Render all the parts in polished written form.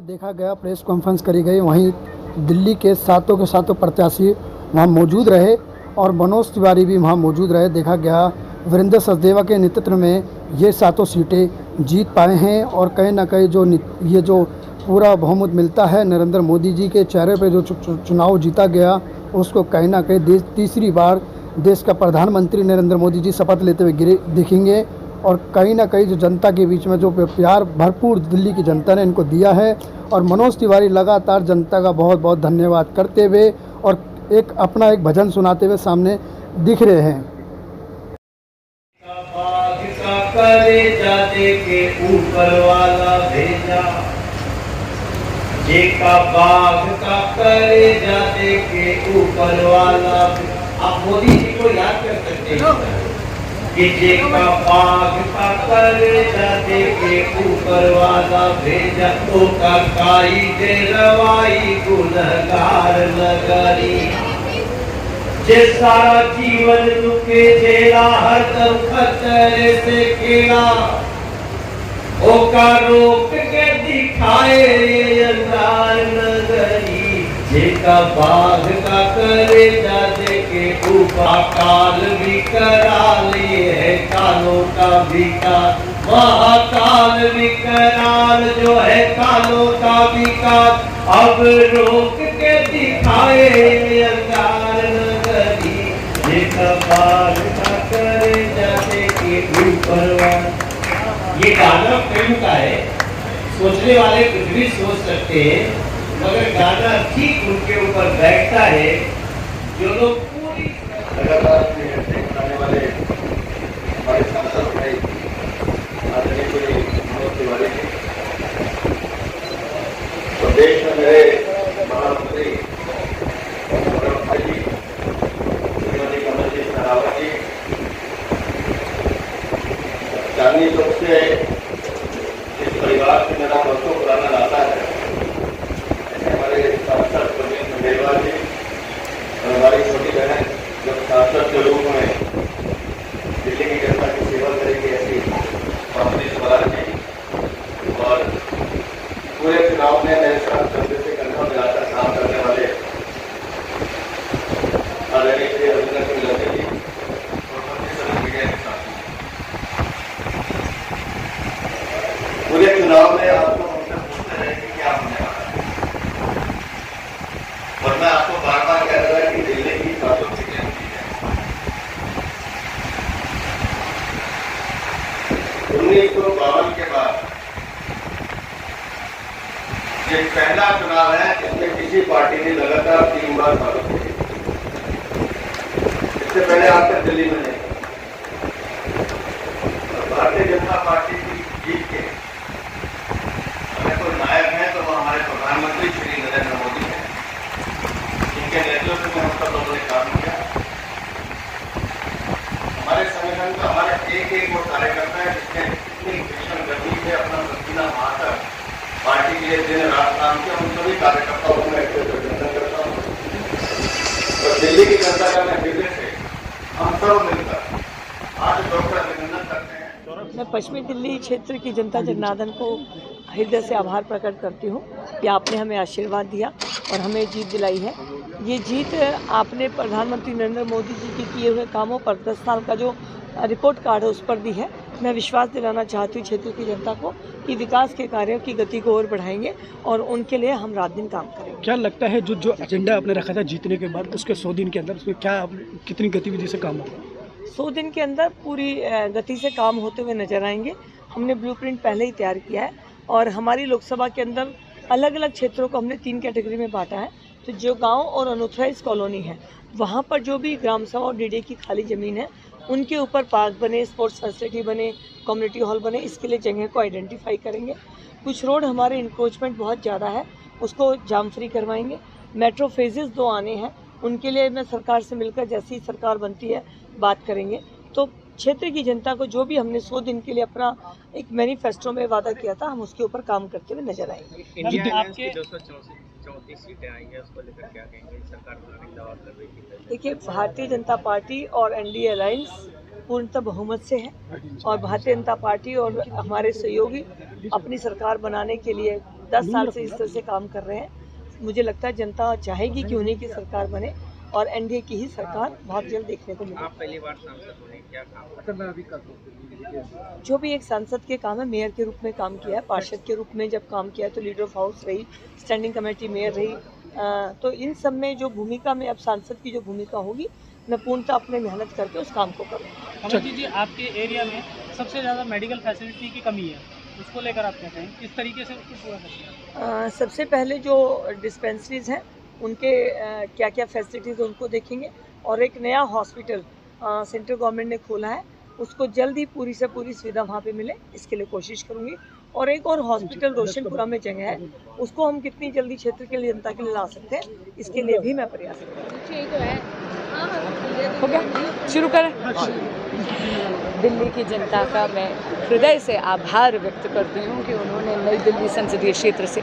देखा गया, press conference करी गई, वहीं दिल्ली के सातों प्रत्याशी वहां मौजूद रहे और मनोज तिवारी भी वहां मौजूद रहे। देखा गया वीरेंद्र सचदेवा के नेतृत्व में ये सातों सीटें जीत पाए हैं और कहीं ना कहीं ये जो पूरा बहुमत मिलता है नरेंद्र मोदी जी के चेहरे पर, जो चुनाव जीता गया उसको कहीं ना कहीं तीसरी बार देश का प्रधानमंत्री नरेंद्र मोदी जी शपथ लेते हुए दिखेंगे। और कहीं ना कहीं जो जनता के बीच में जो प्यार भरपूर दिल्ली की जनता ने इनको दिया है और मनोज तिवारी लगातार जनता का बहुत बहुत धन्यवाद करते हुए और अपना एक भजन सुनाते हुए सामने दिख रहे हैं। ऊपर वाला भेजा जेका बाघ का करे जाते के ऊपर वाला। आप मोदी जी को याद कर सकते हैं कि जेका बाघ का करे जाते के ऊपर वाला भेजा, तो का काई दे रवाई गुनहगार नगरी। जे सारा जीवन दुखे झेला हरदम खतरे से खेला, ओका रोक के दिखाए अंगार नगरी। जेका बाघ का करे जाते के ऊपर काल भी करा लिए है कालों का विकास। महाकाल विकराल जो है कालों का विकास, अब रोक के दिखाए अंगार नगरी। जेका बाघ का करे जाते के ऊपर। ये गाना फिल्म का है, सोचने वाले कुछ भी सोच सकते हैं, मगर गाना ठीक उनके ऊपर बैठता है। जो लोग पूरी लगातार आने वाले हमारे सांसद भाई आदरणीय श्री मनोज तिवारी जी, प्रदेश में मेरे महामंत्री भाई जी, श्रीमती कमल जी सरावत जी, चांदनी चौक से इस परिवार से मेरा वर्षों पुराना नाता है। ऐसे हमारे सांसद प्रवीण खंडेलवाल जी और हमारी छोटी बहन जब सांसद के रूप में दिल्ली की जनता की सेवा करेगी, ऐसी माधुरी स्वराज जी, और पूरे चुनाव में मेरे साथ कंधे से कंधा मिलाकर काम करने वाले आदरणीय श्री रविंद्र सिंह लगे जी और सभी मीडिया के साथ। पूरे चुनाव में आपको हमसे पूछते रहे कि क्या होने वाला है, और मैं आपको बार बार कह रहा कि दिल्ली की सातों सीटें होती है। 1952 के बाद ये पहला चुनाव है जिसमें किसी पार्टी ने लगातार 3 बार भारत को जीता। इससे पहले आज तक दिल्ली में नहीं। भारतीय जनता पार्टी की जीत के अगर कोई नायक है तो वो हमारे प्रधानमंत्री श्री नरेंद्र मोदी हैं, जिनके नेतृत्व में हम सब लोगों ने काम किया। हमारे संगठन का हमारा एक वो कार्यकर्ता है जिसने इतनी भीषण गति से अपना पसीना बहाकर पार्टी के लिए दिन रात काम किया। उन सभी कार्यकर्ताओं को मैं अभिनंदन करता हूँ और दिल्ली की जनता का मैं हृदय से हम सब मिलकर आज डॉक्टर अभिनंदन करते हैं। मैं पश्चिमी दिल्ली क्षेत्र की जनता जनार्दन को हृदय से आभार प्रकट करती हूँ कि आपने हमें आशीर्वाद दिया और हमें जीत दिलाई है। ये जीत आपने प्रधानमंत्री नरेंद्र मोदी जी के किए हुए कामों पर 10 साल का जो रिपोर्ट कार्ड है उस पर दी है। मैं विश्वास दिलाना चाहती हूँ क्षेत्र की जनता को कि विकास के कार्यों की गति को और बढ़ाएंगे और उनके लिए हम रात दिन काम करेंगे। क्या लगता है जो एजेंडा आपने रखा था जीतने के बाद, उसके 100 दिन के अंदर उसमें कितनी गतिविधि से काम होगा? 100 दिन के अंदर पूरी गति से काम होते हुए नजर आएंगे। हमने ब्लूप्रिंट पहले ही तैयार किया है और हमारी लोकसभा के अंदर अलग अलग क्षेत्रों को हमने 3 कैटेगरी में बांटा है। तो जो गांव और अनऑथराइज कॉलोनी है वहां पर जो भी ग्राम सभा और डीडीए की खाली ज़मीन है उनके ऊपर पार्क बने, स्पोर्ट्स फैसिलिटी बने, कम्युनिटी हॉल बने, इसके लिए जगह को आइडेंटिफाई करेंगे। कुछ रोड हमारे इंक्रोचमेंट बहुत ज़्यादा है, उसको जाम फ्री करवाएंगे। मेट्रो फेजेस 2 आने हैं, उनके लिए मैं सरकार से मिलकर जैसी सरकार बनती है बात करेंगे। तो क्षेत्र की जनता को जो भी हमने 100 दिन के लिए अपना एक मैनिफेस्टो में वादा किया था, हम उसके ऊपर काम करते हुए नजर आएंगे। इंडिया अलायंस की 234 सीटें आई हैं, उसको लेकर क्या कहेंगे? सरकार बनाने की दावा कर रही थी। देखिए, भारतीय जनता पार्टी और एनडीए अलायंस पूर्णतः बहुमत से है और भारतीय जनता पार्टी और हमारे सहयोगी अपनी सरकार बनाने के लिए 10 साल से इस तरह से काम कर रहे हैं। मुझे लगता है जनता चाहेगी कि उन्हीं की सरकार बने और एनडीए की ही सरकार बहुत जल्द देखने को मिले। आप पहली बार सांसद बने, क्या काम? जो भी एक सांसद के काम है, मेयर के रूप में काम किया है, पार्षद के रूप में जब काम किया है तो लीडर ऑफ हाउस रही, स्टैंडिंग कमेटी मेयर रही, तो इन सब में जो भूमिका में अब सांसद की जो भूमिका होगी, मैं पूर्णतः अपने मेहनत करके उस काम को करूँगी। कमल जी, आपके एरिया में सबसे ज़्यादा मेडिकल फैसिलिटी की कमी है, उसको लेकर आप कहते हैं किस तरीके से उसको पूरा करते हैं? सबसे पहले जो डिस्पेंसरीज हैं उनके क्या क्या फैसिलिटीज़ है उनको देखेंगे, और एक नया हॉस्पिटल सेंट्रल गवर्नमेंट ने खोला है, उसको जल्द ही पूरी से पूरी सुविधा वहाँ पे मिले, इसके लिए कोशिश करूँगी। और एक और हॉस्पिटल रोशनपुरा में जगह है, उसको हम कितनी जल्दी क्षेत्र के लिए, जनता के लिए ला सकते हैं, इसके लिए भी मैं प्रयास करूँगी। हो गया, शुरू करें। दिल्ली की जनता का मैं हृदय से आभार व्यक्त करती हूँ कि उन्होंने नई दिल्ली संसदीय क्षेत्र से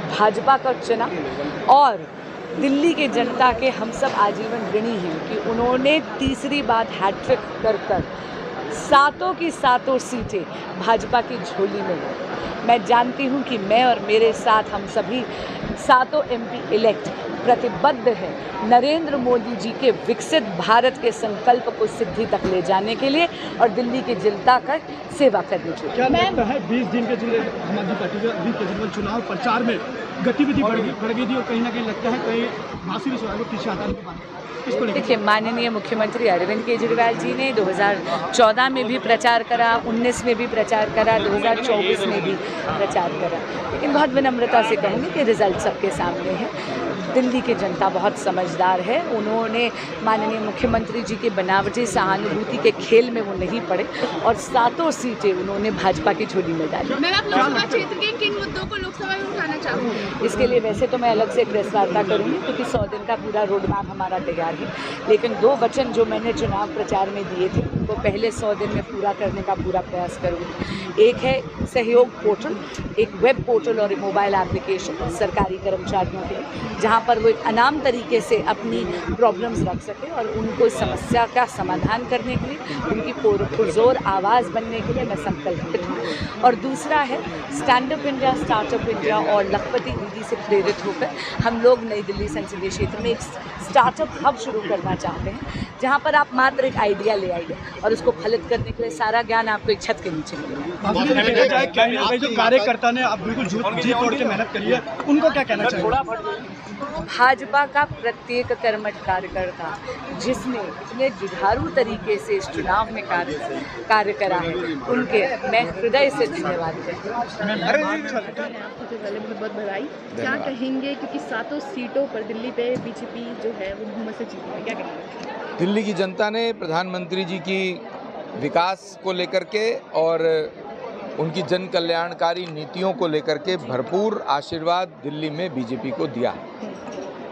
भाजपा का चुना, और दिल्ली की जनता के हम सब आजीवन ऋणी हैं कि उन्होंने तीसरी बार हैट्रिक कर सातों की सातों सीटें भाजपा की झोली में ली। मैं जानती हूँ कि मैं और मेरे साथ हम सभी सातों एमपी इलेक्ट प्रतिबद्ध हैं नरेंद्र मोदी जी के विकसित भारत के संकल्प को सिद्धि तक ले जाने के लिए और दिल्ली की जनता का सेवा करने के लिए। क्या लगता है 20 दिन के जिले आम आदमी पार्टी के अभी केजरीवाल चुनाव प्रचार में गतिविधि बढ़ गई थी, और कहीं ना कहीं लगता है कहीं भाषी रिश्वत को पीछे हटाने की बात? देखिए, माननीय मुख्यमंत्री अरविंद केजरीवाल जी ने 2014 में भी प्रचार करा, 19 में भी प्रचार करा, 2024 में भी प्रचार करा, लेकिन बहुत विनम्रता से कहूँगी कि रिजल्ट सबके सामने है। दिल्ली की जनता बहुत समझदार है, उन्होंने माननीय मुख्यमंत्री जी के बनावटी सहानुभूति के खेल में वो नहीं पड़े और सातों सीटें उन्होंने भाजपा की झोली में डाली। मैं आप लोकसभा क्षेत्र के किन मुद्दों को लोकसभा में उठाना चाहूँगी? इसके लिए वैसे तो मैं अलग से प्रेस वार्ता करूँगी, क्योंकि 100 दिन का पूरा रोड मैप हमारा तैयार है, लेकिन 2 वचन जो मैंने चुनाव प्रचार में दिए थे उनको पहले 100 दिन में पूरा करने का पूरा प्रयास करूँगी। एक है सहयोग पोर्टल, एक वेब पोर्टल और एक मोबाइल एप्लीकेशन सरकारी कर्मचारियों के लिए, जहाँ पर वो एक अनाम तरीके से अपनी प्रॉब्लम्स रख सके और उनको समस्या का समाधान करने के लिए, उनकी पुरजोर आवाज़ बनने के लिए मैं संकल्पित हूँ। और दूसरा है stand up India, startup India और लखपति दीदी से प्रेरित होकर हम लोग नई दिल्ली संसदीय क्षेत्र में एक स्टार्टअप हब शुरू करना चाहते हैं, जहाँ पर आप मात्र एक आइडिया ले आइए और उसको फलित करने के लिए सारा ज्ञान आपको एक छत के नीचे मिलेगा। जो कार्यकर्ता ने आप बिल्कुल जी तोड़ के मेहनत करी है, उनको क्या कहना चाहिए? भाजपा का प्रत्येक कर्मठ कार्यकर्ता जिसने इतने जुझारू तरीके से इस चुनाव में कार्य करा है, उनके मैं हृदय से धन्यवाद करती हूँ। सबसे पहले बहुत बधाई। क्या कहेंगे, क्योंकि सातों सीटों पर दिल्ली पे बीजेपी जो है वो बहुमत से जीती है, क्या कहेंगे? दिल्ली की जनता ने प्रधानमंत्री जी की विकास को लेकर के और उनकी जन कल्याणकारी नीतियों को लेकर के भरपूर आशीर्वाद दिल्ली में बीजेपी को दिया।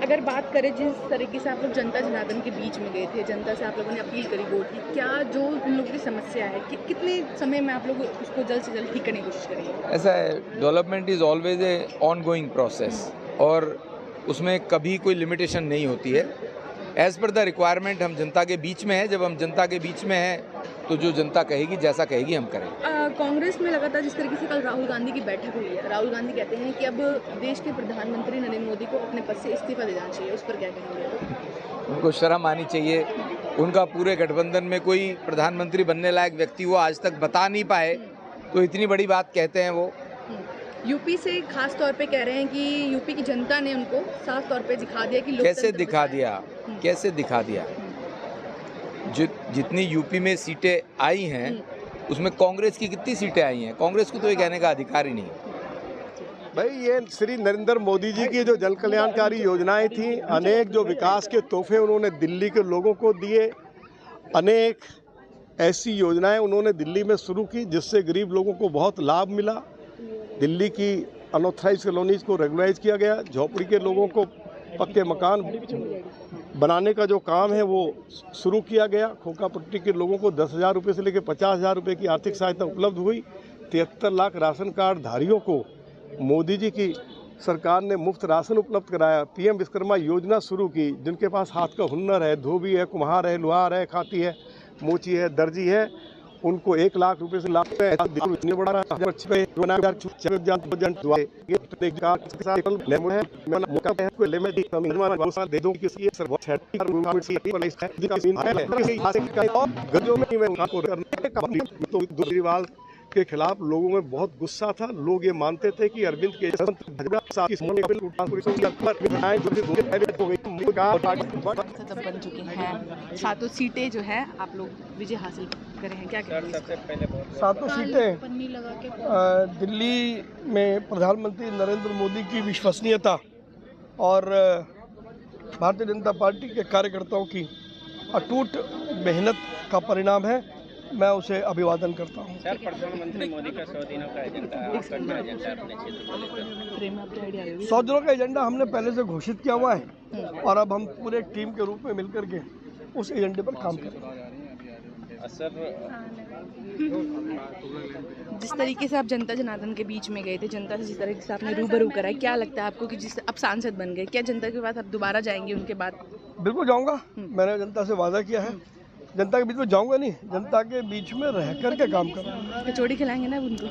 अगर बात करें जिस तरीके से आप लोग जनता जनार्दन के बीच में गए थे, जनता से आप लोगों ने अपील करी वोट की, क्या जो उन लोगों की समस्या है कि कितने समय में आप लोग उसको जल्द से जल्द ठीक करने की कोशिश करेंगे? ऐसा है, development is always a ongoing process और उसमें कभी कोई लिमिटेशन नहीं होती है। एज़ पर द रिक्वायरमेंट हम जनता के बीच में है, जब हम जनता के बीच में हैं तो जो जनता कहेगी, जैसा कहेगी हम करेंगे। कांग्रेस में लगातार जिस तरीके से कल राहुल गांधी की बैठक हुई है, राहुल गांधी कहते हैं कि अब देश के प्रधानमंत्री नरेंद्र मोदी को अपने पद से इस्तीफा दे जाना चाहिए, उस पर क्या कहेंगे? उनको शर्म आनी चाहिए। उनका पूरे गठबंधन में कोई प्रधानमंत्री बनने लायक व्यक्ति वो आज तक बता नहीं पाए, तो इतनी बड़ी बात कहते हैं वो। यूपी से खास तौर पे कह रहे हैं कि यूपी की जनता ने उनको साफ तौर पे दिखा दिया कि कैसे दिखा दिया? जितनी यूपी में सीटें आई हैं उसमें कांग्रेस की कितनी सीटें आई हैं? कांग्रेस को तो ये कहने का अधिकार ही नहीं है। भाई, ये श्री नरेंद्र मोदी जी की जो जन कल्याणकारी योजनाएं थी, अनेक जो विकास के तोहफे उन्होंने दिल्ली के लोगों को दिए, अनेक ऐसी योजनाएं उन्होंने दिल्ली में शुरू की जिससे गरीब लोगों को बहुत लाभ मिला। दिल्ली की अनऑथराइज कॉलोनीज को रेगुलाइज किया गया, झोपड़ी के लोगों को पक्के मकान बनाने का जो काम है वो शुरू किया गया। खोखा पट्टी के लोगों को 10,000 रुपये से लेकर 50,000 रुपये की आर्थिक सहायता उपलब्ध हुई। 73 लाख राशन कार्ड धारियों को मोदी जी की सरकार ने मुफ्त राशन उपलब्ध कराया। पीएम विश्वकर्मा योजना शुरू की, जिनके पास हाथ का हुनर है, धोबी है, कुम्हार है, लोहार है, खाती है, मोची है, दर्जी है, उनको 1 लाख रुपए से लाख इतने बड़ा केजरीवाल के खिलाफ लोगों में बहुत गुस्सा था। लोग ये मानते थे कि अरविंद केजरीवाल बन चुके हैं, 7 सीटें जो है आप लोग विजय हासिल करे हैं, क्या कहेंगे? सबसे पहले बहुत 7 सीटें दिल्ली में प्रधानमंत्री नरेंद्र मोदी की विश्वसनीयता और भारतीय जनता पार्टी के कार्यकर्ताओं की अटूट मेहनत का परिणाम है। मैं उसे अभिवादन करता हूँ। सर, प्रधानमंत्री मोदी का 100 दिनों का एजेंडा है, आपका क्या एजेंडा है अपने क्षेत्र को लेकर? 100 दिनों का एजेंडा हमने पहले से घोषित किया हुआ है और अब हम पूरे टीम के रूप में मिलकर के उस एजेंडे पर काम कर रहे हैं। सर, जिस तरीके से आप जनता जनार्दन के बीच में गए थे, जनता से जिस तरीके से आपने रूबरू कराई, क्या लगता है आपको कि जिस अब सांसद बन गए, क्या जनता के पास आप दोबारा जाएंगे उनके बाद? बिल्कुल जाऊँगा। मैंने जनता से वादा किया है, जनता के बीच में जाऊँगा नहीं, जनता के बीच में रह कर के काम करूँगा। कचौड़ी खिलाएंगे ना उनको?